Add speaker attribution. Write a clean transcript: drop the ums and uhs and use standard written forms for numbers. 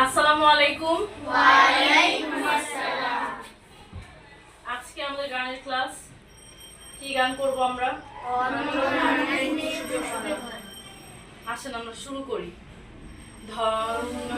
Speaker 1: আসসালামু আলাইকুম।
Speaker 2: ওয়ালাইকুম আসসালাম।
Speaker 1: আজকে আমাদের গানের ক্লাস। কি গান করব আমরা? আসেন আমরা শুরু করি। ধন্য